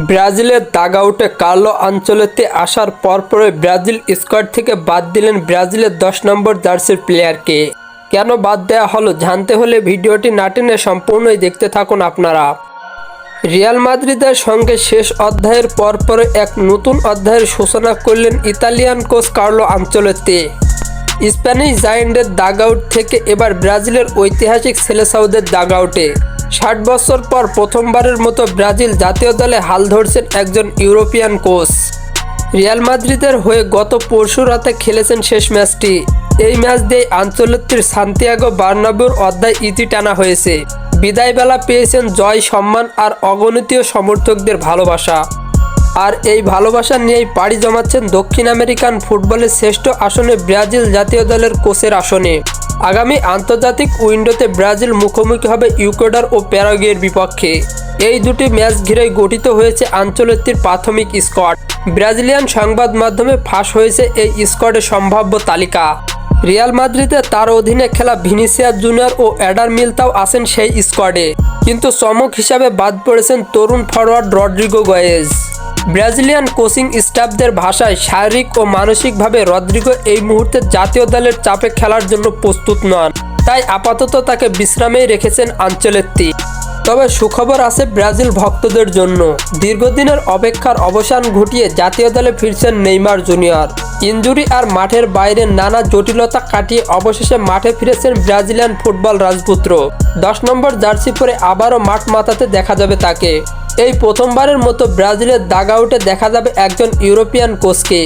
ব্রাজিলের দাগআউটে Carlo Ancelotti আসার পরপরই ব্রাজিল স্কোয়াড থেকে বাদ দিলেন ব্রাজিলের 10 নম্বর জার্সির প্লেয়ারকে। কেন বাদ দেওয়া হলো জানতে হলে ভিডিওটি না টেনে সম্পূর্ণই দেখতে থাকুন আপনারা। রিয়াল মাদ্রিদের সঙ্গে শেষ অধ্যায়ের পরপরই এক নতুন অধ্যায়ের সূচনা করলেন Italian coach Carlo Ancelotti. Spanish জায়ান্টের দাগআউট থেকে এবার ব্রাজিলের ঐতিহাসিক সেলেসাওদের দাগআউটে 60 বছর পর প্রথমবারের মতো ব্রাজিল জাতীয় দলে হাল ধরছেন একজন ইউরোপিয়ান কোচ। রিয়াল মাদ্রিদের হয়ে গত পরশু রাতে খেলেছেন শেষ ম্যাচটি। এই ম্যাচ দিয়ে আনচেলত্তির সান্তিয়াগো বার্নাব্যুর অধ্যায় ইতি টানা হয়েছে। বিদায়বেলা পেয়েছেন জয়, সম্মান আর অগণিত সমর্থকদের ভালোবাসা। আর এই ভালোবাসা নিয়েই পাড়ি জমাচ্ছেন দক্ষিণ আমেরিকান ফুটবলের শ্রেষ্ঠ আসনে ব্রাজিল জাতীয় দলের কোচের আসনে। আগামী আন্তর্জাতিক উইন্ডোতে ব্রাজিল মুখোমুখি হবে ইকুয়েডর ও প্যারাগুয়ের বিপক্ষে। এই দুটি ম্যাচ ঘিরেই গঠিত হয়েছে আনচেলত্তির প্রাথমিক স্কোয়াড। ব্রাজিলিয়ান সংবাদ মাধ্যমে ফাঁস হয়েছে এই স্কোয়াডের সম্ভাব্য তালিকা। রিয়াল মাদ্রিদে তার অধীনে খেলা ভিনিসিয়াস জুনিয়র ও এডার মিলিতাও আছেন সেই স্কোয়াডে, কিন্তু চমক হিসাবে বাদ পড়েছেন তরুণ forward Rodrygo Goes. Brazilian coaching স্টাফদের ভাষায় শারীরিক ও মানসিকভাবে রদ্রিগো এই মুহূর্তে জাতীয় দলের চাপে খেলার জন্য প্রস্তুত নন, তাই আপাতত তাকে বিশ্রামেই রেখেছেন আনচেলত্তি। তবে সুখবর আছে ব্রাজিল ভক্তদের জন্য। দীর্ঘদিনের অপেক্ষার অবসান ঘটিয়ে জাতীয় দলে ফিরছেন নেইমার জুনিয়র। ইনজুরি আর মাঠের বাইরে নানা জটিলতা কাটিয়ে অবশেষে মাঠে ফিরেছেন ব্রাজিলিয়ান ফুটবল রাজপুত্র। 10 নম্বর জার্সি পরে আবারও মাঠ মাতাতে দেখা যাবে তাকে। এই প্রথমবারের মতো ব্রাজিলের দাগআউটে দেখা যাবে একজন ইউরোপিয়ান কোচকে।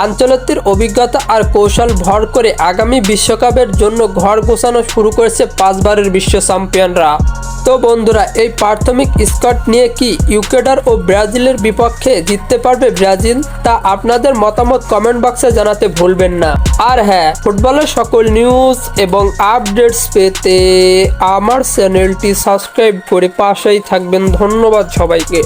আনচেলত্তির অভিজ্ঞতা আর কৌশল ভর করে আগামী বিশ্বকাপের জন্য ঘর গোছানো শুরু করেছে 5 বারের বিশ্ব চ্যাম্পিয়নরা। তো বন্ধুরা, এই প্রাথমিক স্কোয়াড নিয়ে কি ইকুয়েডর ও ব্রাজিলের বিপক্ষে জিততে পারবে ব্রাজিল? তা আপনাদের মতামত কমেন্ট বক্সে জানাতে ভুলবেন না। আর হ্যাঁ, ফুটবলের সকল নিউজ এবং আপডেটস পেতে আমার চ্যানেলটি সাবস্ক্রাইব করে পাশেই থাকবেন। ধন্যবাদ সবাইকে।